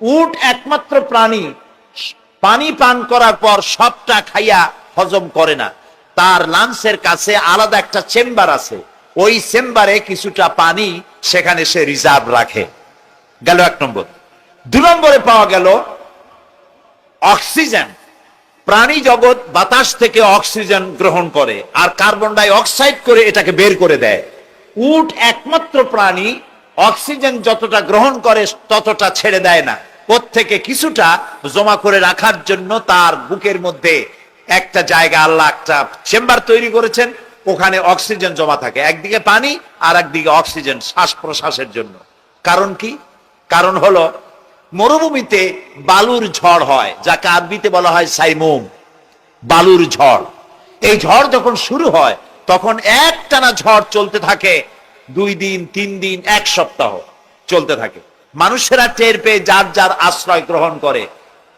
উট একমাত্র প্রাণী পানি পান করার পর সবটা খাইয়া হজম করে না, তার লাঞ্চের কাছে আলাদা একটা চেম্বার আছে, ওই চেম্বারে কিছুটা পানি সেখানে সে রিজার্ভ রাখে। গেল 1 নম্বর। 2 নম্বরে পাওয়া গেল অক্সিজেন। প্রাণী জগৎ বাতাস থেকে অক্সিজেন গ্রহণ করে আর কার্বন ডাই অক্সাইড করে এটাকে বের করে দেয়। উট একমাত্র প্রাণী অক্সিজেন যতটা গ্রহণ করে ততটা ছেড়ে দেয় না, ওর থেকে কিছুটা জমা করে রাখার জন্য তার বুকের মধ্যে একটা জায়গা আল্লাহ একটা চেম্বার তৈরি করেছেন, ওখানে অক্সিজেন জমা থাকে, একদিকে পানি আর একদিকে অক্সিজেন শ্বাস প্রশ্বাসের জন্য। কারণ কি? কারণ হলো মরুভূমিতে বালুর ঝড় হয়, যাকে আরবিতে বলা হয় সাইমুম, বালুর ঝড়। এই ঝড় যখন শুরু হয় তখন একটানা ঝড় চলতে থাকে 2 দিন 3 দিন 1 সপ্তাহ চলতে থাকে। মানুষেরা টের পেয়ে যার যার আশ্রয় গ্রহণ করে।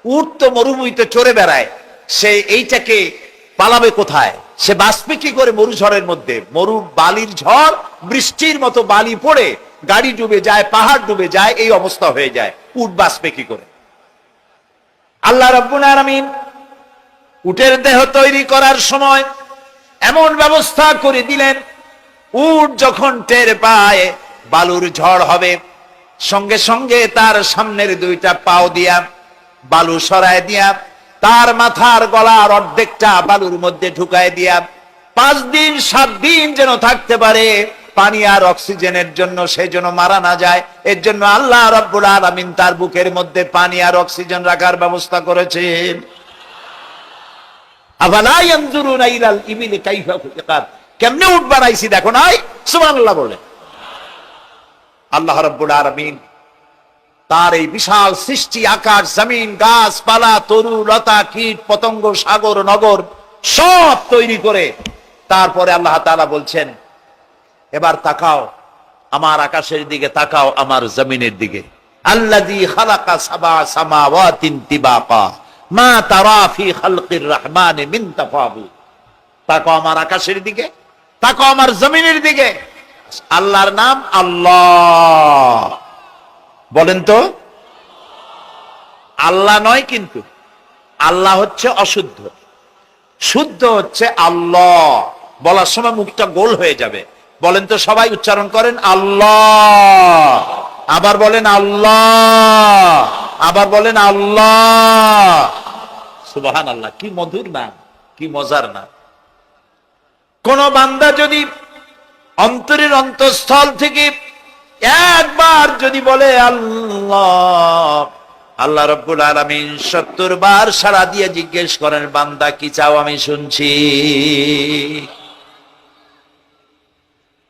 উট তো মরুভূমিতে চড়ে বেড়ায়, সে এইটাকে পালাবে কোথায়? সে বাঁচবে কি করে মরুঝড়ের মধ্যে? মরু বালির ঝড়, বৃষ্টির মতো বালি পড়ে গাড়ি ডুবে যায়, পাহাড় ডুবে যায়, এই অবস্থা হয়ে যায়। উট বাঁচবে কি করে? আল্লাহ রাব্বুল আলামিন উটের দেহ তৈরি করার সময় এমন ব্যবস্থা করে দিলেন, উট যখন টের পায় বালুর ঝড় হবে, সঙ্গে সঙ্গে তার সামনের 2টা পাও দিয়া বালু সরায় দিয়া তার মাথার গলার অর্ধেকটা বালুর মধ্যে ঢুকায় দিয়া 5 দিন 7 দিন যেন থাকতে পারে, পানি আর অক্সিজেনের জন্য, সে যেন মারা না যায়। এর জন্য আল্লাহ রাব্বুল আলামিন তার বুকের মধ্যে পানি আর অক্সিজেন রাখার ব্যবস্থা করেছেন। আফালা ইয়ানজুরুনা ইলাল ইবিলি কাইফা খুলিকাত, কেমনে উট বানাইছি দেখো নাই? সুবহানাল্লাহ বলে। আল্লাহ রাব্বুল আলামিন তার এই বিশাল সৃষ্টি, আকাশ জমিন গাছপালা তরু লতা কীট পতঙ্গ সাগর নগর সব তৈরি করে তারপরে আল্লাহ তাআলা বলছেন, এবার তাকাও আমার আকাশের দিকে, তাকাও আমার জমিনের দিকে। আল্লাযী খালাকা সাবা সামাওয়াতিন তিবাকা মা তারা ফি খালকির রহমানি মিন তাফাউত। তাকাও আমার আকাশের দিকে, তাকাও আমার জমিনের দিকে। আল্লাহর নাম আল্লাহ, বলেন তো। আল্লাহ নয় কিন্তু, আল্লাহ হচ্ছে অশুদ্ধ, শুদ্ধ হচ্ছে আল্লাহ। বলার সময় মুখটা গোল হয়ে যাবে। বলেন তো, সবাই উচ্চারণ করেন আল্লাহ, আবার বলেন আল্লাহ, আবার বলেন আল্লাহ। সুবহানাল্লাহ, কি মধুর নাম, কি মজার নাম। কোন বান্দা যদি অন্তরের অন্তঃস্থল থেকে একবার যদি বলে আল্লাহ, আল্লাহ রাব্বুল আলামিন 70 বার সাড়া দিয়ে জিজ্ঞেস করেন, বান্দা কি চাও আমি শুনছি।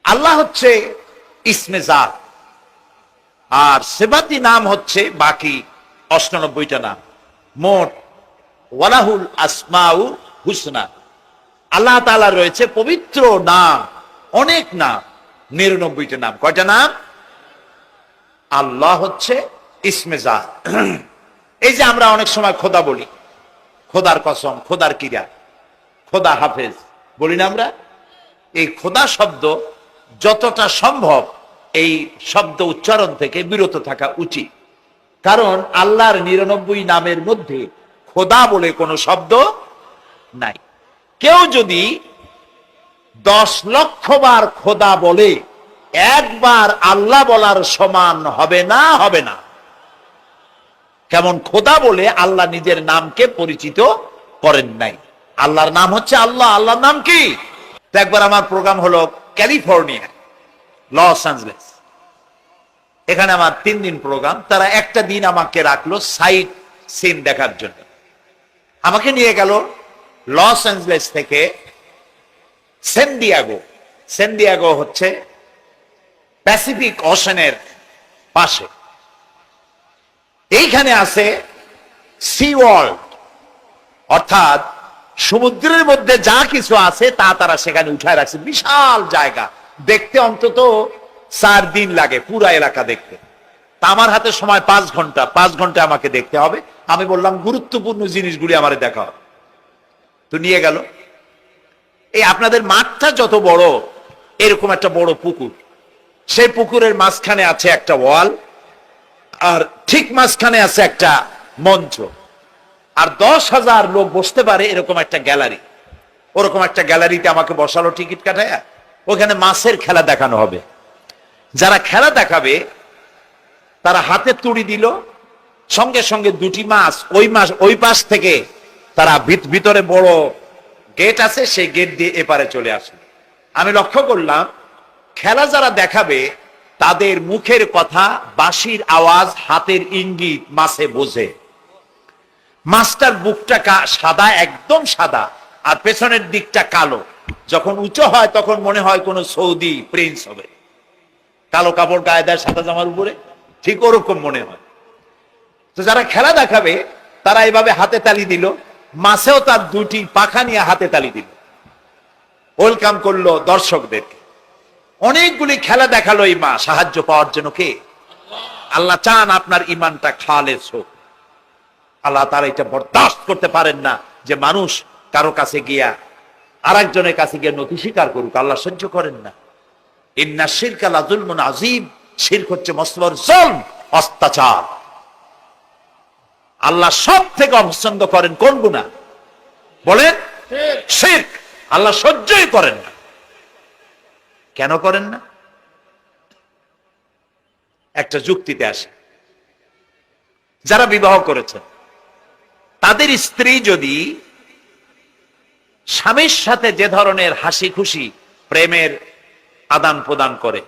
আল্লাহ হচ্ছে ইসমে জাত, আর সিফাতি নাম হচ্ছে বাকি 98টা নাম। মোট ওয়ালাহুল আসমাউ হুসনা, আল্লাহ তাআলা রয়েছে পবিত্র নাম, অনেক নাম, 99টা নাম। কয়টা নাম? আল্লাহ হচ্ছে ইসমে জাত। এই যে আমরা অনেক সময় খোদা বলি, খোদার কসম, খোদার কিরা, খোদা হাফেজ বলি না আমরা? এই খোদা শব্দ যতটা সম্ভব এই শব্দ উচ্চারণ থেকে বিরত থাকা উচিত, কারণ আল্লাহর 99 নামের মধ্যে খোদা বলে কোনো শব্দ নাই। কেউ যদি 10 লক্ষ বার খোদা বলে, একবার আল্লাহ বলার সমান হবে না, হবে না। কেমন খোদা বলে আল্লাহ নিজের নামকে পরিচিত করেন নাই। আল্লাহর নাম হচ্ছে আল্লাহ। আল্লাহর নাম কি? একবার আমার প্রোগ্রাম হলো ক্যালিফোর্নিয়া, লস অ্যাঞ্জেলেস। এখানে আমার 3 দিন প্রোগ্রাম। তারা একটা দিন আমাকে রাখলো সাইট সিন দেখার জন্য। আমাকে নিয়ে গেল লস অ্যাঞ্জেলেস থেকে সান দিয়েগো। সান দিয়েগো হচ্ছে প্যাসিফিক ওশানের পাশে। এইখানে আছে সি ওয়ার্ল্ড, অর্থাৎ সমুদ্রের মধ্যে যা কিছু আছে তা তারা সেখানে উঠায় রাখছে। বিশাল জায়গা, দেখতে অন্তত 4 দিন লাগে পুরা এলাকা দেখতে। তা আমার হাতে সময় 5 ঘন্টা, 5 ঘন্টা আমাকে দেখতে হবে। আমি বললাম গুরুত্বপূর্ণ জিনিসগুলি আমারে দেখা হবে। তো নিয়ে গেল। এই আপনাদের মাঠটা যত বড়, এরকম একটা বড় পুকুর, সেই পুকুরের মাঝখানে আছে একটা ওয়াল, আর ঠিক মাঝখানে আছে একটা মঞ্চ, আর 10,000 লোক বসতে পারে এরকম একটা গ্যালারি। ওরকম একটা গ্যালারিতে আমাকে বসালো টিকিট কাটায়, ওখানে মাছের খেলা দেখানো হবে। যারা খেলা দেখাবে তারা হাতে তুড়ি দিল, সঙ্গে সঙ্গে দুটি মাছ ওই পাশ থেকে তারা ভিতরে বড় গেট আছে, সেই গেট দিয়ে এপারে চলে আসে। আমি লক্ষ্য করলাম খেলা যারা দেখাবে তাদের মুখের কথা, বাঁশির আওয়াজ, হাতের ইঙ্গিত মাছে বোঝে। মাছটার বুকটা সাদা, একদম সাদা, আর পেছনের দিকটা কালো। যখন উঁচু হয় তখন মনে হয় কোন সৌদি প্রিন্স হবে, কালো কাপড় গায়ে দেয় সাদা জামার উপরে, ঠিক ওরকম মনে হয়। তো যারা খেলা দেখাবে তারা এইভাবে হাতে তালি দিল, মাছেও তার দুটি পাখা নিয়ে হাতে তালি দিল, ওয়েলকাম করলো দর্শকদেরকে। অনেকগুলি খেলা দেখালো এই মা সাহায্য পাওয়ার জন্য। কে? আল্লাহ চান আপনার ইমানটা খালেস হোক। আল্লাহ তারা এটা বরদাস্ত করতে পারেন না যে মানুষ কারো কাছে গিয়া আরেকজনের কাছে গিয়ে নথি স্বীকার করুক। আল্লাহ সহ্য করেন না। ইন্না শিরকা লাযুলমুন আযীম, শিরক হচ্ছে মস্ত বড় জুলম, অত্যাচার। আল্লাহ সব থেকে অপছন্দ করেন কোন গুনাহ বলেন? শিরক। আল্লাহ সহ্যই করেন না। কেন করেন না? একটা যুক্তিতে আসে। যারা বিবাহ করেছেন তাদের স্ত্রী যদি স্বামীর সাথে যে ধরনের হাসি খুশি প্রেমের আদান প্রদান করে,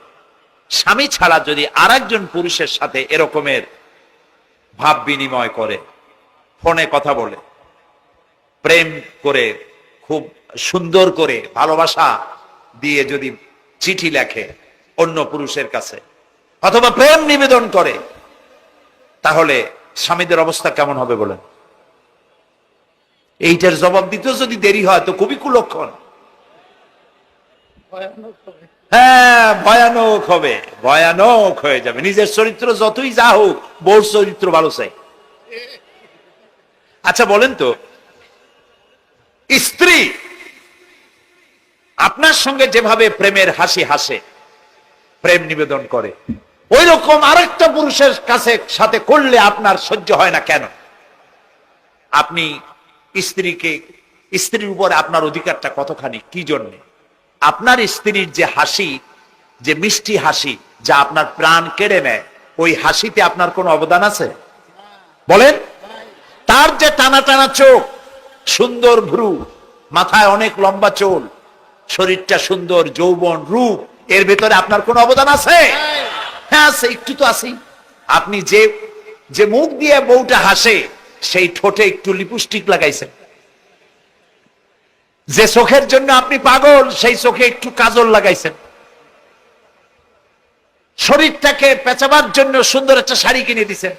স্বামী ছাড়া যদি আরেকজন পুরুষের সাথে এরকমের ভাব বিনিময় করে, ফোনে কথা বলে, প্রেম করে, খুব সুন্দর করে ভালোবাসা দিয়ে যদি চিঠি লেখে অন্য পুরুষের কাছে, অথবা প্রেম নিবেদন করে, তাহলে স্বামীদের অবস্থা কেমন হবে বলেন? এইটার জবাব দিতে যদি দেরি হয় তো খুবই কুলক্ষণ। হ্যাঁ, ভয়ানক হবে, ভয়ানক হয়ে যাবে। নিজের চরিত্র যতই যা হোক, বউর চরিত্র ভালো চাই। আচ্ছা বলেন তো, স্ত্রী আপনার সঙ্গে যেভাবে প্রেমের হাসি হাসে, প্রেম নিবেদন করে, ওই রকম আরেকটা পুরুষের কাছে সাথে করলে আপনার সহ্য হয় না কেন? আপনি স্ত্রীর উপর আপনার অধিকারটা কতখানি, কি জন্যে? আপনার স্ত্রীর যে হাসি, যে মিষ্টি হাসি, যা আপনার প্রাণ কেড়ে নেয়, ওই হাসিতে আপনার কোনো অবদান আছে বলেন? তার যে টানা টানা চোখ, সুন্দর ভ্রু, মাথায় অনেক লম্বা চুল, শরীরটা সুন্দর, যৌবন, রূপ, এর ভেতরে আপনার কোনো অবদান আছে? হ্যাঁ আছে, একটু তো আছেই। আপনি যে মুখ দিয়ে বউটা হাসে, সেই ঠোঁটে একটু লিপস্টিক লাগাইছেন। যে চোখের জন্য আপনি পাগল, সেই চোখে একটু কাজল লাগাইছেন। শরীরটাকে পেঁচাবার জন্য সুন্দর একটা শাড়ি কিনে দিছেন।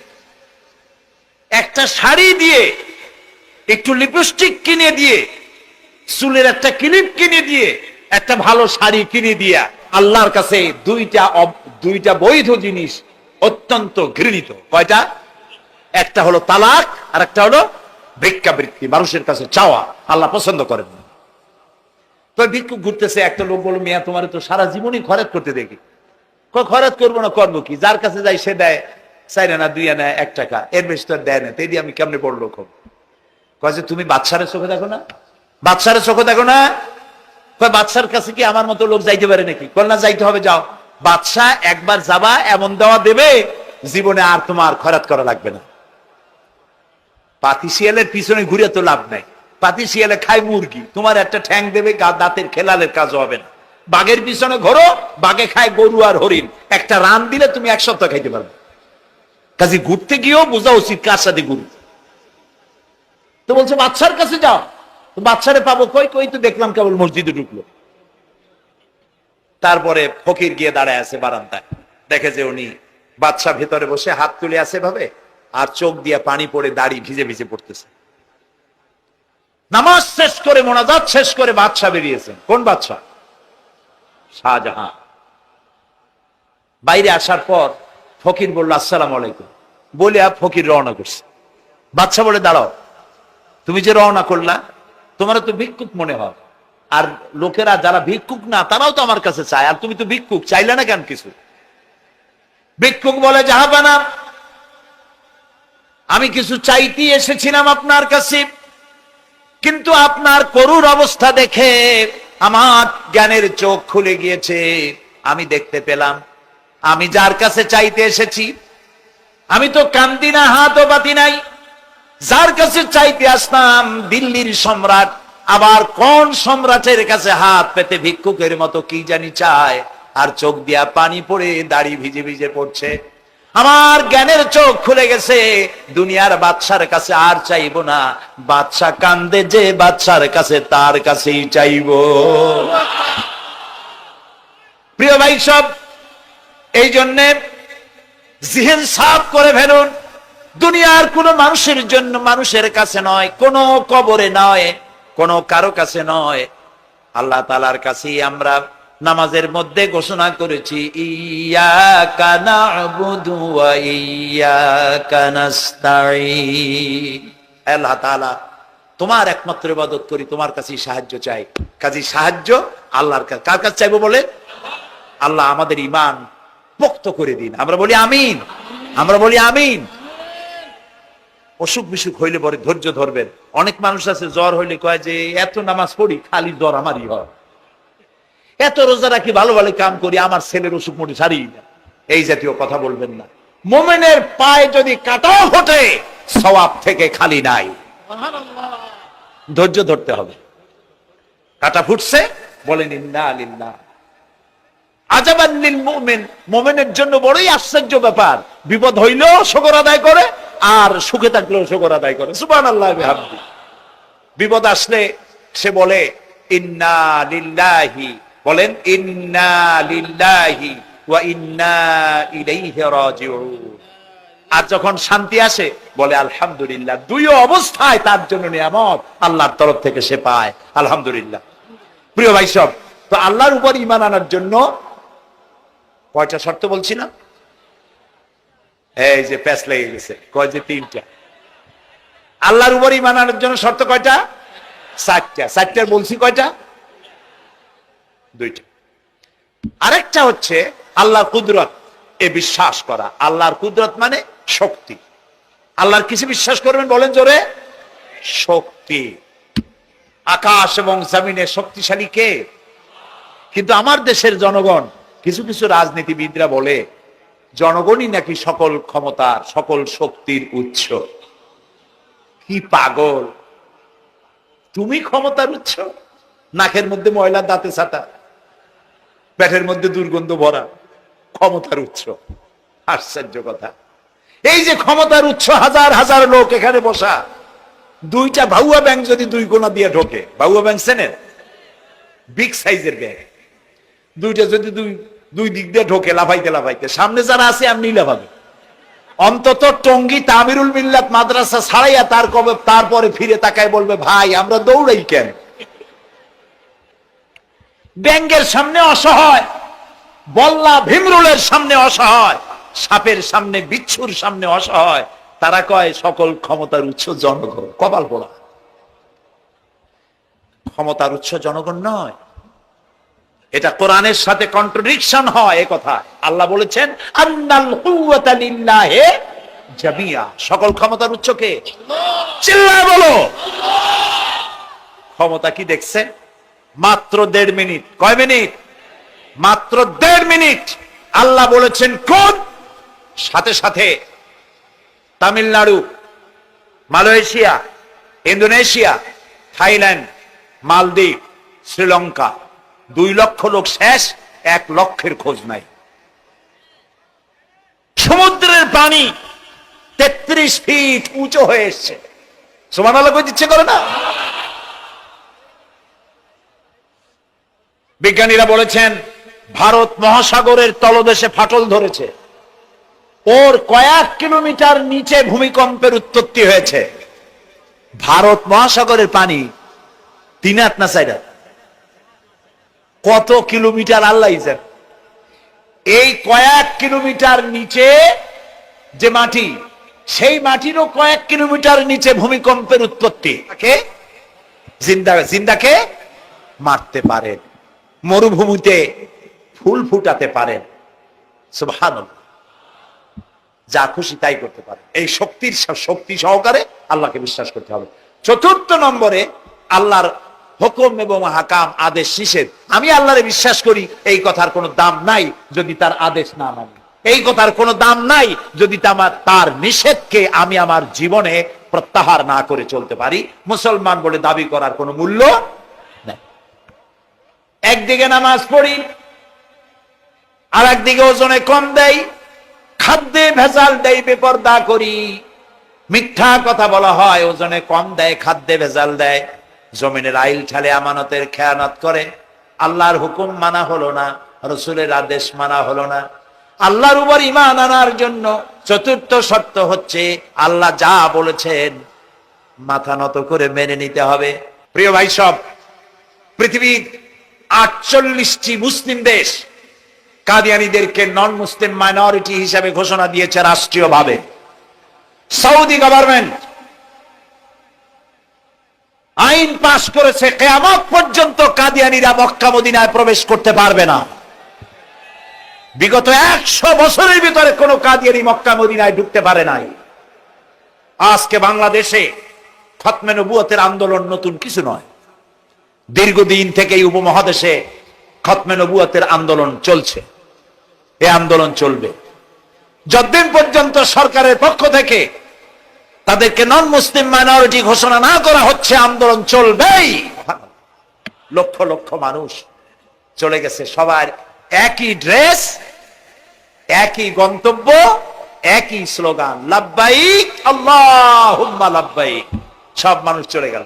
একটা শাড়ি দিয়ে, একটু লিপস্টিক কিনে দিয়ে, চুলের একটা ক্লিপ কিনে দিয়ে, একটা ভালো শাড়ি কিনে দিয়া আল্লাহর কাছে দুইটা বৈধ জিনিস অত্যন্ত ঘৃণিত। কয়টা? একটা হলো তালাক, আর একটা হলো ভিক্ষাবৃত্তি, মানুষের কাছে চাওয়া। আল্লাহ পছন্দ করেন না। তো ভিক্ষুক ঘুরতেছে, একটা লোক বলল, মিয়া তোমার তো সারা জীবনই খরচ করতে দেখি। খরচ করবো না, করবো কি? যার কাছে যাই সে দেয় 4 আনা 2 আনা 1 টাকা, এর বেশি তো দেয় না। তাই দিয়ে আমি কেমনে বড় লোক হব? কয় যে তুমি বাদশারের চোখে দেখো না, বাদশারের চোখে দেখো না। বাদশার কাছে কি আমার মতো লোক যাইতে পারে নাকি? বল না, যাইতে হবে, যাও। বাদশা একবার যাবা, এমন দেওয়া দেবে, জীবনে আর তোমার খয়রাত করা লাগবে না। পাতি শিয়ালের পিছনে ঘুরে তো লাভ নাই। পাতি শিয়ালে খায় মুরগি, তোমার একটা ঠ্যাং দেবে, দাঁতের খেলালের কাজ হবে না। বাঘের পিছনে ঘোরো, বাঘে খায় গরু আর হরিণ, একটা রান দিলে তুমি 1 সপ্তাহ খাইতে পারবে। কাজে ঘুরতে গিয়েও বোঝা উচিত কার সাথে ঘুরি। তো বলছে বাদশার কাছে যাও। বাদশারে পাবো কই? কই তো দেখলাম কেবল মসজিদে ঢুকলো। তারপরে ফকির গিয়ে দাঁড়ায় আছে বারান্দায়, দেখে যে উনি বাদশা ভেতরে বসে হাত তুলে আছে ভাবে, আর চোখ দিয়ে পানি পড়ে দাড়ি ভিজে ভিজে পড়তেছে। নামাজ শেষ করে, মোনাজাত শেষ করে বাদশা বেরিয়েছেন। কোন বাদশা? শাহজাহান। বাইরে আসার পর ফকির বলল, আসসালামু আলাইকুম বলে ফকির রওনা করছে। বাদশা বলে, দাঁড়াও, তুমি যে রওনা করলা, তোমার তো ভিক্ষুক মনে হয়, আর লোকেরা যারা ভিক্ষুক না তারাও তো আমার কাছে চায়, আর তুমি তো ভিক্ষুক, চাইলে না কেন কিছু? ভিক্ষুক বলে, জাহাপানা, আমি কিছু চাইতে এসেছিলাম আপনার কাছে, কিন্তু আপনার করুণ অবস্থা দেখে আমার জ্ঞানের চোখ খুলে গিয়েছে। আমি দেখতে পেলাম আমি যার কাছে চাইতে এসেছি, আমি তো কান্দি না, হাতও পাতি নাই। যার কাছে চাইতে আসলাম দিল্লির সম্রাট, আবার কোন সম্রাটের কাছে হাত পেতে ভিক্ষুকের মতো কি জানি চায়, আর চোখ দিয়া পানি পড়ে দাড়ি ভিজে ভিজে পড়ছে। আমার জ্ঞানের চোখ খুলে গেছে, দুনিয়ার বাদশার কাছে আর চাইবো না। বাদশা কান্দে যে বাদশার কাছে, তার কাছেই চাইবো। প্রিয় ভাই সব, এই জন্যে জিহেন সাফ করে ফেলুন। দুনিয়ার কোন মানুষের জন্য, মানুষের কাছে নয়, কোন কবরে নয়, কোন কারো কাছে নয়, আল্লাহ তাআলার কাছেই আমরা নামাজের মধ্যে ঘোষণা করেছি, ইয়াকা না'বুদু ওয়া ইয়াকা নাস্তাঈন। আল্লাহ তাআলা, তোমার একমাত্র ইবাদত করি, তোমার কাছেই সাহায্য চাই। কাজী সাহায্য আল্লাহর কাছে। কার কাছে চাইবো বলে? আল্লাহ আমাদের ঈমান পোক্ত করে দিন। আমরা বলি আমিন, আমরা বলি আমিন। অসুখ বিসুখ হইলে পরে ধৈর্য ধরবেন। অনেক মানুষ আছে জ্বর হইলে কয় যে এত নামাজ পড়ি খালি জ্বর আমারই হয়, এত রোজা রাখি, ভালো ভালো কাম করি, আমার ছেলের অসুখ মোটে সারি না। এই জাতীয় কথা বলবেন না। মুমিনের পায়ে যদি কাঁটাও ফোটে, সওয়াব থেকে খালি নাই। ধৈর্য ধরতে হবে। কাঁটা ফুটছে, বলেন ইন্না লিল্লাহ। আজাবান লিল মুমিন, মুমিনের জন্য বড়ই আশ্চর্য ব্যাপার, বিপদ হইলেও শুকর আদায় করে, আর সুখে থাকলেও শুকর আদায় করে। সুবহানাল্লাহ বিহামদি। বিপদ আসলে সে বলে ইন্না লিল্লাহি, বলেন ইন্না লিল্লাহি ওয়া ইন্না ইলাইহি রাজিউন। আর যখন শান্তি আসে বলে আলহামদুলিল্লাহ। দুই অবস্থায় তার জন্য নিয়ামত আল্লাহর তরফ থেকে সে পায়, আলহামদুলিল্লাহ। প্রিয় ভাই সব, তো আল্লাহর উপর ঈমান আনার জন্য কয়টা শর্ত বলছি না? এই যে প্যাচ লেগে গেছে, কয় যে তিনটা। আল্লাহর উপর ঈমান আনার জন্য শর্ত কয়টা? চারটা। চারটার বলছি কয়টা? দুইটা। আরেকটা হচ্ছে আল্লাহর কুদরত, এ বিশ্বাস করা। আল্লাহর কুদরত মানে শক্তি। আল্লাহর কিছু বিশ্বাস করবেন, বলেন জোরে? শক্তি। আকাশ এবং জমিনে শক্তিশালী কে? কিন্তু আমার দেশের জনগণ, কিছু কিছু রাজনীতিবিদরা বলে জনগণই নাকি সকল ক্ষমতার, সকল শক্তির উৎস। কি পাগল! তুমি ক্ষমতার উৎস? নাকের মধ্যে ময়লা, দাঁতে ছাতা, পেটের মধ্যে দুর্গন্ধ ভরা, ক্ষমতার উৎস? আশ্চর্য কথা। এই যে ক্ষমতার উৎস, হাজার হাজার লোক এখানে বসা, দুইটা ভাউয়া ব্যাংক যদি দুই কোণা দিয়ে ঢোকে, ভাউয়া ব্যাংক চেনেন? বিগ সাইজের ব্যাংক, দুইটা যদি দুই দিক দিয়ে ঢোকে লাফাইতে লাফাইতে, সামনে যারা আছে এমনি লাফাবে। অন্তত টঙ্গী তামিরুল মিল্লাত মাদ্রাসা ছাড়াইয়া তারপরে ফিরে তাকায় বলবে, ভাই আমরা দৌড়াই কেন? ব্যাংকের সামনে অসহায়, বল্লা ভীমরুলের সামনে অসহায়, সাপের সামনে, বিচ্ছুর সামনে অসহায়। তারা কয় সকল ক্ষমতার উৎস জনগণ। কপাল পোড়া। ক্ষমতার উৎস জনগণ নয়, এটা কোরআনের সাথে কন্ট্রাডিকশন হয়। এ কথা আল্লাহ বলেছেন, আন্নাল কুওয়াতা লিল্লাহি জামিয়া। সকল ক্ষমতার উৎস কে? চিল্লায় বলো। ক্ষমতা কি দেখছে? মাত্র 1.5 মিনিট। কয় মিনিট? মাত্র 1.5 মিনিট। আল্লাহ বলেছেন কোন, সাথে সাথে তামিলনাড়ু, মালয়েশিয়া, ইন্দোনেশিয়া, থাইল্যান্ড, মালদ্বীপ, শ্রীলঙ্কা, 2 লক্ষ লোক শেষ, 1 লক্ষের খোঁজ নাই। সমুদ্রের পানি 33 ফিট উঁচু হয়ে এসছে। সুবহানাল্লাহ কই দিচ্ছে করে না? বিজ্ঞানীরা বলেছেন ভারত মহাসাগরের তলদেশে ফাটল ধরেছে, ওর কয়েক কিলোমিটার নিচে ভূমিকম্পের উৎপত্তি হয়েছে। ভারত মহাসাগরের পানি 3 হাত না 4 হাত, কত কিলোমিটার আল্লাহ জানেন। এই কয়েক কিলোমিটার নিচে যে মাটি, সেই মাটিরও কয়েক কিলোমিটার নিচে ভূমিকম্পের উৎপত্তি। জিন্দাকে মারতে পারেন, মরুভূমিতে ফুল ফুটাতে পারেন। সুবহানাল্লাহ। যা খুশি তাই করতে পারে। এই শক্তি সহকারে আল্লাহকে বিশ্বাস করতে হবে। চতুর্থ নম্বরে আল্লাহর হুকুম এবং হাকাম, আদেশ নিষেধ। আমি আল্লাহরে বিশ্বাস করি, এই কথার কোনো দাম নাই যদি তার আদেশ না মানি। এই কথার কোনো দাম নাই যদি তার নিষেধকে আমি আমার জীবনে প্রত্যাহার না করে চলতে পারি। মুসলমান বলে দাবি করার কোনো মূল্য নেই। একদিকে নামাজ পড়ি, আর একদিকে ওজনে কম দেয়, খাদ্যে ভেজাল দেয়, বেপরদা করি, মিথ্যা কথা বলা হয়, ওজনে কম দেয়, খাদ্যে ভেজাল দেয়, জমিনের আইল ঠালে আমানতের খেয়ানত করে, আল্লাহর হুকুম মানা হলো না, রসুলের আদেশ মানা হলো না। আল্লাহর উপর ঈমান আনার জন্য চতুর্থ শর্ত হচ্ছে আল্লাহ যা বলেছেন মাথা নত করে মেনে নিতে হবে। প্রিয় ভাই সব, পৃথিবীর 48টি মুসলিম দেশ কাদিয়ানীদেরকে নন মুসলিম মাইনরিটি হিসাবে ঘোষণা দিয়েছে রাষ্ট্রীয়ভাবে। সৌদি গভর্নমেন্ট আইন পাশ করেছে, কিয়ামত পর্যন্ত কাদিয়ানীরা মক্কা মদিনায় প্রবেশ করতে পারবে না। বিগত 100 বছরের ভিতরে কোন কাদিয়ানী মক্কা মদিনায় ঢুকতে পারে নাই। আজকে বাংলাদেশে খতমে নবুয়তের আন্দোলন নতুন কিছু নয়। দীর্ঘদিন থেকে এই উপমহাদেশে খতমে নবুয়তের আন্দোলন চলছে। এই আন্দোলন চলবে যতদিন পর্যন্ত সরকারের পক্ষ থেকে তাদেরকে নন মুসলিম মাইনরিটি ঘোষণা না করা হচ্ছে, আন্দোলন চলবেই। লক্ষ লক্ষ মানুষ চলে গেছে, সবার একই ড্রেস, একই গন্তব্য, একই স্লোগান, লাব্বাইক আল্লাহুম্মা লাব্বাইক। সব মানুষ চলে গেল।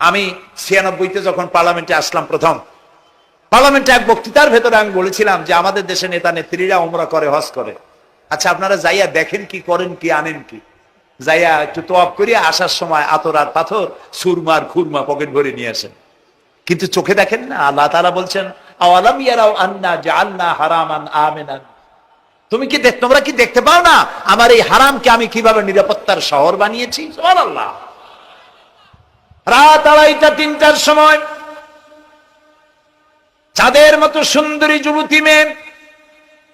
আমি 96-তে যখন পার্লামেন্টে আসলাম, প্রথম পার্লামেন্টে এক বক্তৃতার ভেতরে আমি বলেছিলাম যে আমাদের দেশে নেতা নেত্রীরা উমরা করে, হজ করে। আচ্ছা, আপনারা যাইয়া দেখেন কি, করেন কি, আনেন কি? যাইয়া একটু তোয়াব করিয়া আসার সময় আতর আর পাথর, সুরমার খুরমা পকেট ভরে নিয়ে আসেন, কিন্তু চোখে দেখেন না। আল্লাহ তাআলা বলছেন, আওয়ালাম ইয়ারাউ আন্না জাআলনা হারামান আমিনান। তোমরা কি দেখতে পাও না আমার এই হারামকে আমি কিভাবে নিরাপত্তার শহর বানিয়েছি? সুবহানাল্লাহ। রাত 2:30-3টার সময় চাঁদের মতো সুন্দরী যুবতী মেয়ে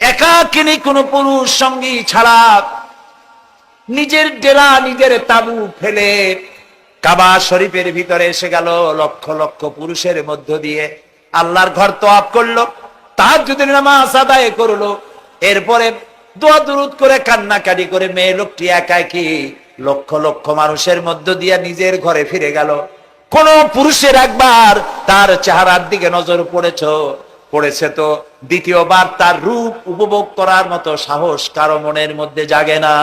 একাকিনী, কোন পুরুষ সঙ্গী ছাড়া নিজের ডেরা, নিজের তাবু ফেলে কাবা শরীফের ভিতরে এসে গেল। লক্ষ লক্ষ পুরুষের মধ্য দিয়ে আল্লাহর ঘর তওয়াফ করলো, তাহাজ্জুদের নামাজ আদায় করলো, এরপরে দোয়া দুরুদ করে কান্নাকাটি করে মেয়ে লোকটি একাকী লক্ষ লক্ষ মানুষের মধ্য দিয়ে নিজের ঘরে ফিরে গেল। কোন পুরুষের একবার তার চেহারার দিকে নজর পড়েছে তো দ্বিতীয়বার তার রূপ উপভোগ করার মতো সাহস কারো মনের মধ্যে জাগে না।